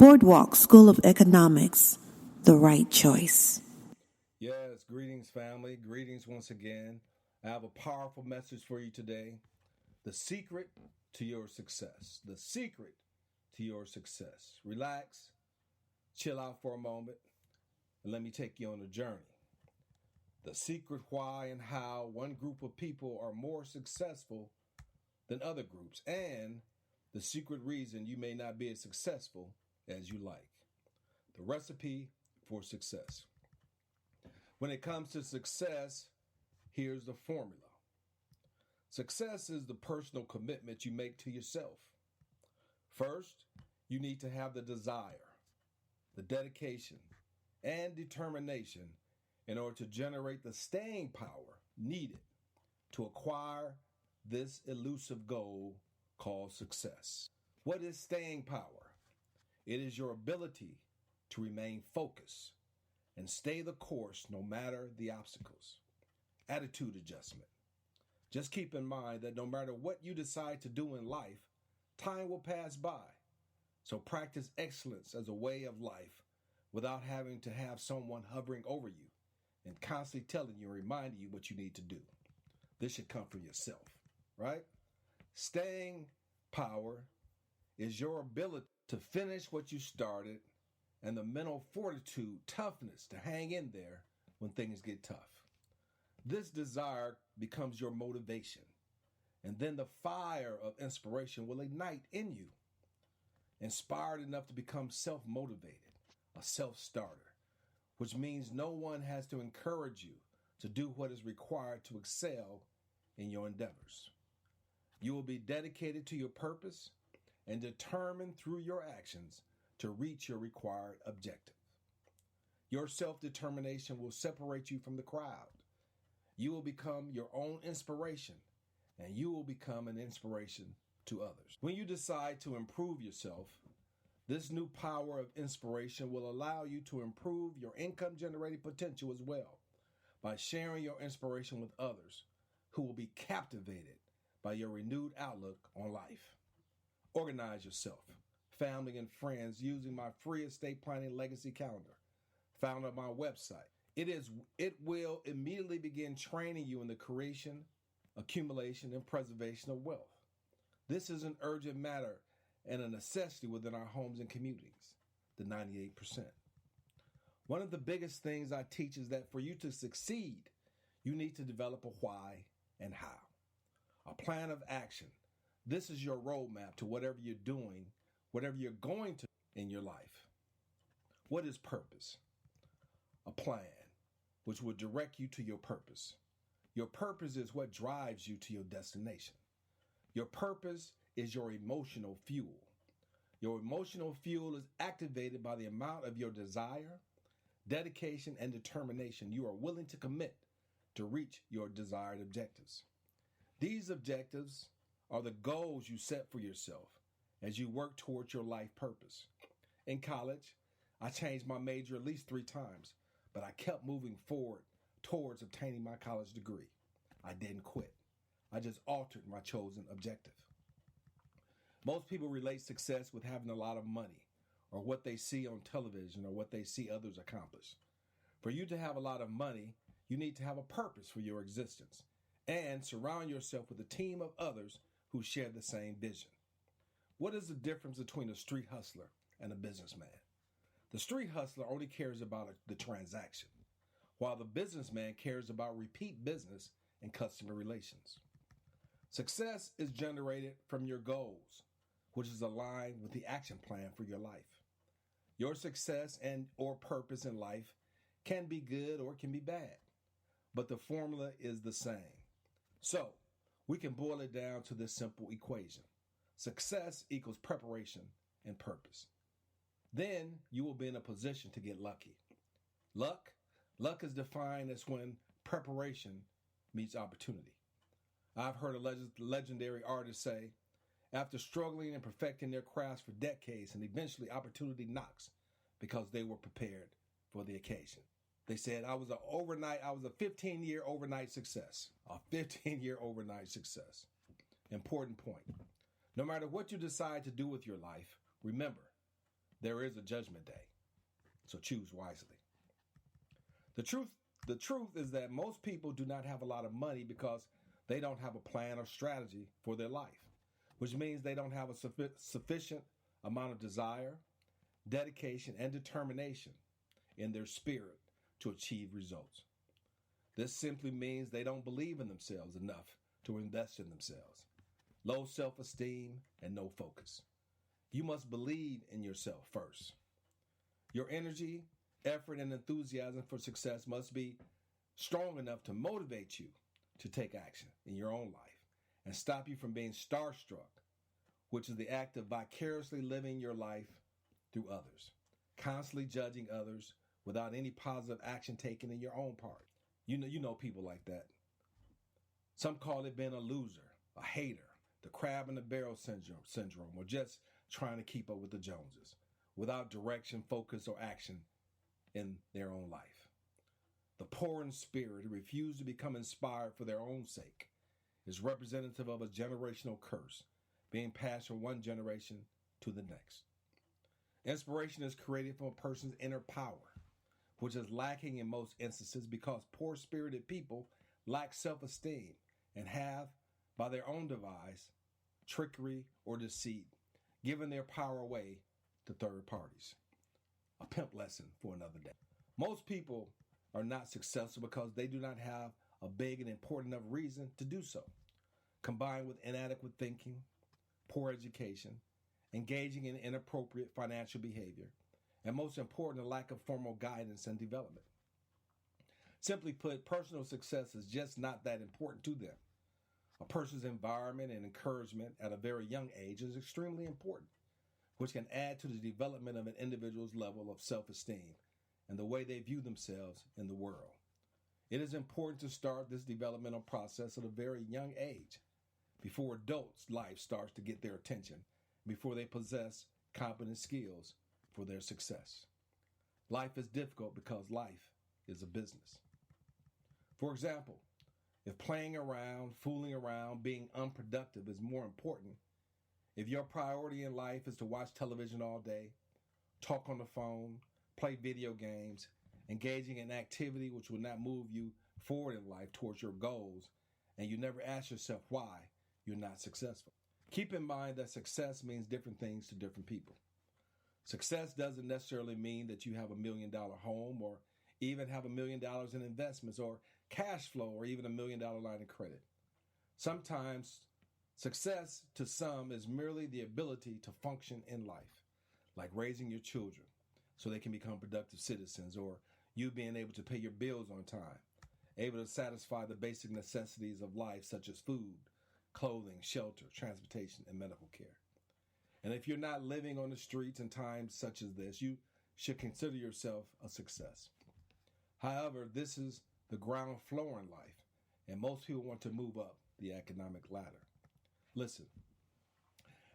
Boardwalk School of Economics, the right choice. Yes, greetings, family. Greetings once again. I have a powerful message for you today. The secret to your success. The secret to your success. Relax, chill out for a moment, and let me take you on a journey. The secret why and how one group of people are more successful than other groups, and the secret reason you may not be as successful as you like. The recipe for success. When it comes to success, here's the formula. Success is the personal commitment you make to yourself. First, you need to have the desire, the dedication, and determination in order to generate the staying power needed to acquire this elusive goal called success. What is staying power? It is your ability to remain focused and stay the course no matter the obstacles. Attitude adjustment. Just keep in mind that no matter what you decide to do in life, time will pass by. So practice excellence as a way of life without having to have someone hovering over you and constantly telling you and reminding you what you need to do. This should come from yourself, right? Staying power is your ability to finish what you started and the mental fortitude, toughness to hang in there when things get tough. This desire becomes your motivation, and then the fire of inspiration will ignite in you, inspired enough to become self-motivated, a self-starter, which means no one has to encourage you to do what is required to excel in your endeavors. You will be dedicated to your purpose and determined through your actions to reach your required objective. Your self-determination will separate you from the crowd. You will become your own inspiration, and you will become an inspiration to others. When you decide to improve yourself, this new power of inspiration will allow you to improve your income generating potential as well by sharing your inspiration with others who will be captivated by your renewed outlook on life. Organize yourself, family, and friends using my free estate planning legacy calendar found on my website. It will immediately begin training you in the creation, accumulation, and preservation of wealth. This is an urgent matter and a necessity within our homes and communities, the 98%. One of the biggest things I teach is that for you to succeed, you need to develop a why and how. A plan of action. This is your roadmap to whatever you're doing, whatever you're going to in your life. What is purpose? A plan which will direct you to your purpose. Your purpose is what drives you to your destination. Your purpose is your emotional fuel. Your emotional fuel is activated by the amount of your desire, dedication, and determination you are willing to commit to reach your desired objectives. These objectives are the goals you set for yourself as you work towards your life purpose. In college, I changed my major at least 3 times, but I kept moving forward towards obtaining my college degree. I didn't quit. I just altered my chosen objective. Most people relate success with having a lot of money or what they see on television or what they see others accomplish. For you to have a lot of money, you need to have a purpose for your existence and surround yourself with a team of others who share the same vision. What is the difference between a street hustler and a businessman? The street hustler only cares about the transaction, while the businessman cares about repeat business and customer relations. Success is generated from your goals, which is aligned with the action plan for your life. Your success and or purpose in life can be good or it can be bad, but the formula is the same. So, we can boil it down to this simple equation. Success equals preparation and purpose. Then you will be in a position to get lucky. Luck is defined as when preparation meets opportunity. I've heard a legendary artist say, after struggling and perfecting their crafts for decades and eventually opportunity knocks because they were prepared for the occasion. They said, I was a 15-year overnight success. A 15-year overnight success. Important point. No matter what you decide to do with your life, remember, there is a judgment day, so choose wisely. The truth is that most people do not have a lot of money because they don't have a plan or strategy for their life, which means they don't have a sufficient amount of desire, dedication, and determination in their spirit to achieve results. This simply means they don't believe in themselves enough to invest in themselves. Low self-esteem and no focus. You must believe in yourself first. Your energy, effort, and enthusiasm for success must be strong enough to motivate you to take action in your own life and stop you from being starstruck, which is the act of vicariously living your life through others, constantly judging others without any positive action taken in your own part. You know people like that. Some call it being a loser, a hater, the crab in the barrel syndrome, or just trying to keep up with the Joneses without direction, focus, or action in their own life. The poor in spirit who refuse to become inspired for their own sake is representative of a generational curse being passed from one generation to the next. Inspiration is created from a person's inner power, which is lacking in most instances because poor-spirited people lack self-esteem and have, by their own device, trickery, or deceit, given their power away to third parties. A pimp lesson for another day. Most people are not successful because they do not have a big and important enough reason to do so, combined with inadequate thinking, poor education, engaging in inappropriate financial behavior, and most important, a lack of formal guidance and development. Simply put, personal success is just not that important to them. A person's environment and encouragement at a very young age is extremely important, which can add to the development of an individual's level of self-esteem and the way they view themselves in the world. It is important to start this developmental process at a very young age, before adults' life starts to get their attention, before they possess competent skills for their success. Life is difficult because life is a business. For example, if playing around, fooling around, being unproductive is more important, if your priority in life is to watch television all day, talk on the phone, play video games, engaging in activity which will not move you forward in life towards your goals, and you never ask yourself why you're not successful. Keep in mind that success means different things to different people. Success doesn't necessarily mean that you have $1 million home or even have $1 million in investments or cash flow or even $1 million line of credit. Sometimes success to some is merely the ability to function in life, like raising your children so they can become productive citizens, or you being able to pay your bills on time, able to satisfy the basic necessities of life such as food, clothing, shelter, transportation, and medical care. And if you're not living on the streets in times such as this, you should consider yourself a success. However, this is the ground floor in life, and most people want to move up the economic ladder. Listen,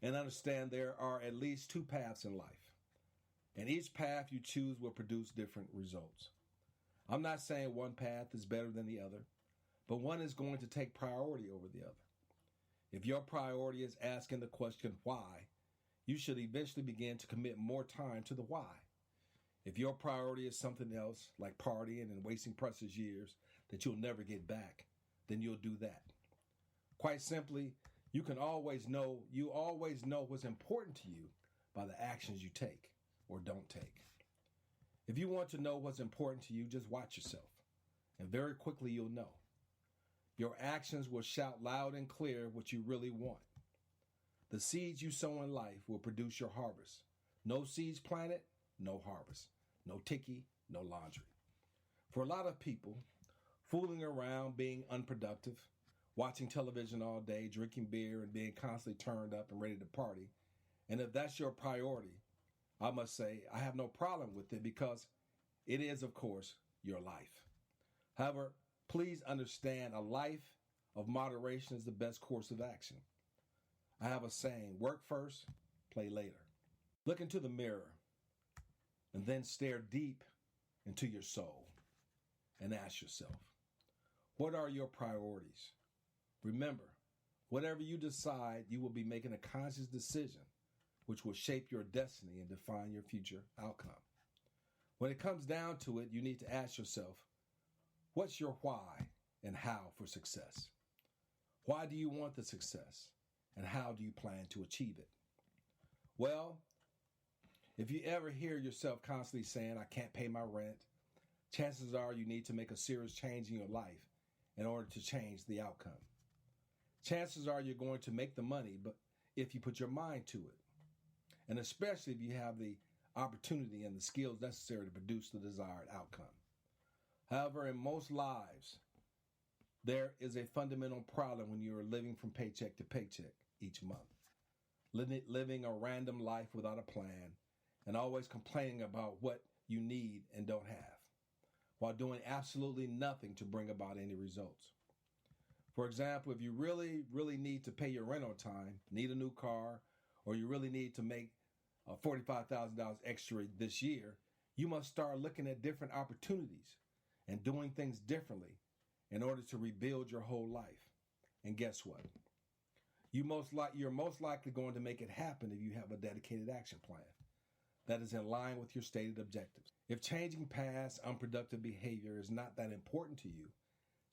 and understand there are at least two paths in life, and each path you choose will produce different results. I'm not saying one path is better than the other, but one is going to take priority over the other. If your priority is asking the question why, you should eventually begin to commit more time to the why. If your priority is something else, like partying and wasting precious years that you'll never get back, then you'll do that. Quite simply, you always know what's important to you by the actions you take or don't take. If you want to know what's important to you, just watch yourself, and very quickly you'll know. Your actions will shout loud and clear what you really want. The seeds you sow in life will produce your harvest. No seeds planted, no harvest. No ticky, no laundry. For a lot of people, fooling around, being unproductive, watching television all day, drinking beer, and being constantly turned up and ready to party, and if that's your priority, I must say I have no problem with it because it is, of course, your life. However, please understand a life of moderation is the best course of action. I have a saying, work first, play later. Look into the mirror and then stare deep into your soul and ask yourself, what are your priorities? Remember, whatever you decide, you will be making a conscious decision which will shape your destiny and define your future outcome. When it comes down to it, you need to ask yourself, what's your why and how for success? Why do you want the success? And how do you plan to achieve it? Well, if you ever hear yourself constantly saying, I can't pay my rent, chances are you need to make a serious change in your life in order to change the outcome. Chances are you're going to make the money, but if you put your mind to it, and especially if you have the opportunity and the skills necessary to produce the desired outcome. However, in most lives, there is a fundamental problem when you are living from paycheck to paycheck each month, living a random life without a plan, and always complaining about what you need and don't have, while doing absolutely nothing to bring about any results. For example, if you really need to pay your rent on time, need a new car, or you really need to make $45,000 extra this year, you must start looking at different opportunities and doing things differently in order to rebuild your whole life. And guess what? You're most likely going to make it happen if you have a dedicated action plan that is in line with your stated objectives. If changing past unproductive behavior is not that important to you,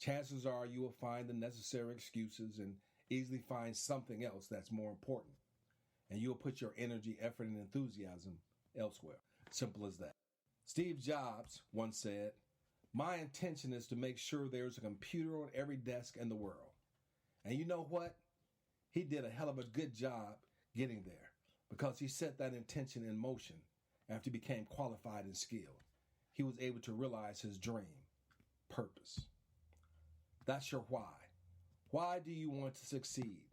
chances are you will find the necessary excuses and easily find something else that's more important. And you'll put your energy, effort, and enthusiasm elsewhere. Simple as that. Steve Jobs once said, my intention is to make sure there's a computer on every desk in the world. And you know what? He did a hell of a good job getting there because he set that intention in motion after he became qualified and skilled. He was able to realize his dream, purpose. That's your why. Why do you want to succeed?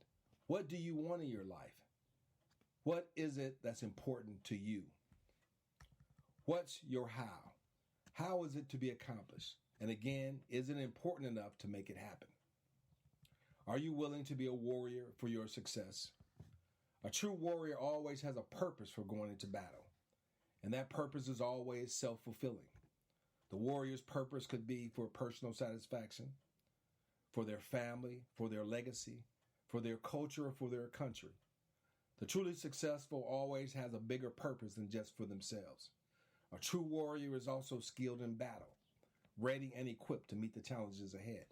What do you want in your life? What is it that's important to you? What's your how? How is it to be accomplished? And again, is it important enough to make it happen? Are you willing to be a warrior for your success? A true warrior always has a purpose for going into battle, and that purpose is always self-fulfilling. The warrior's purpose could be for personal satisfaction, for their family, for their legacy, for their culture, or for their country. The truly successful always has a bigger purpose than just for themselves. A true warrior is also skilled in battle, ready and equipped to meet the challenges ahead.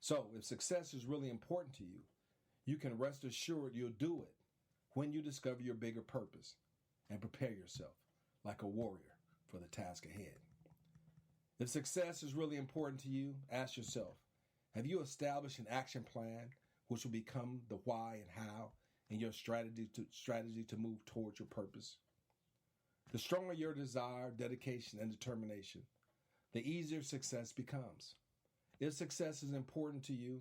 So, if success is really important to you, you can rest assured you'll do it when you discover your bigger purpose and prepare yourself like a warrior for the task ahead. If success is really important to you, ask yourself, have you established an action plan which will become the why and how in your strategy to move towards your purpose? The stronger your desire, dedication, and determination, the easier success becomes. If success is important to you,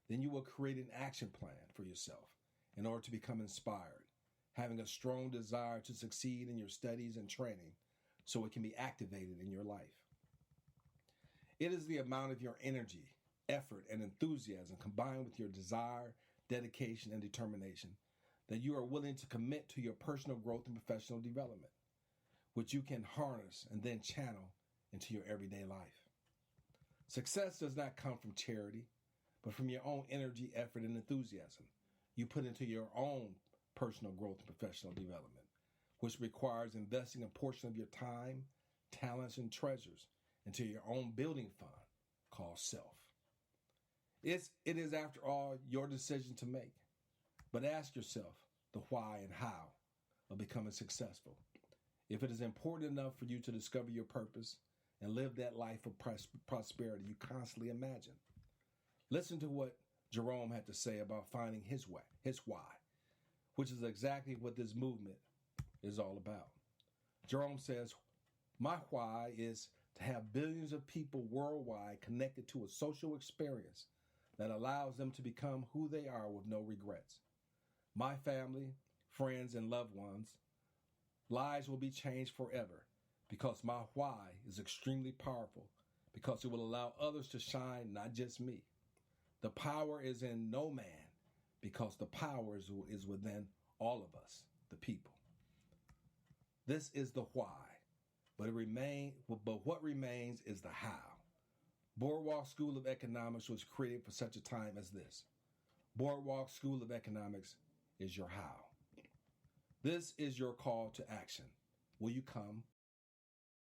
then you will create an action plan for yourself in order to become inspired, having a strong desire to succeed in your studies and training so it can be activated in your life. It is the amount of your energy, effort, and enthusiasm combined with your desire, dedication, and determination that you are willing to commit to your personal growth and professional development, which you can harness and then channel into your everyday life. Success does not come from charity, but from your own energy, effort, and enthusiasm you put into your own personal growth and professional development, which requires investing a portion of your time, talents, and treasures into your own building fund called self. It is, after all, your decision to make. But ask yourself the why and how of becoming successful. If it is important enough for you to discover your purpose and live that life of prosperity you constantly imagine. Listen to what Jerome had to say about finding his why, which is exactly what this movement is all about. Jerome says, my why is to have billions of people worldwide connected to a social experience that allows them to become who they are with no regrets. My family, friends, and loved ones' lives will be changed forever because my why is extremely powerful because it will allow others to shine, not just me. The power is in no man because the power is within all of us, the people. This is the why, but what remains is the how. Boardwalk School of Economics was created for such a time as this. Boardwalk School of Economics is your how. This is your call to action. Will you come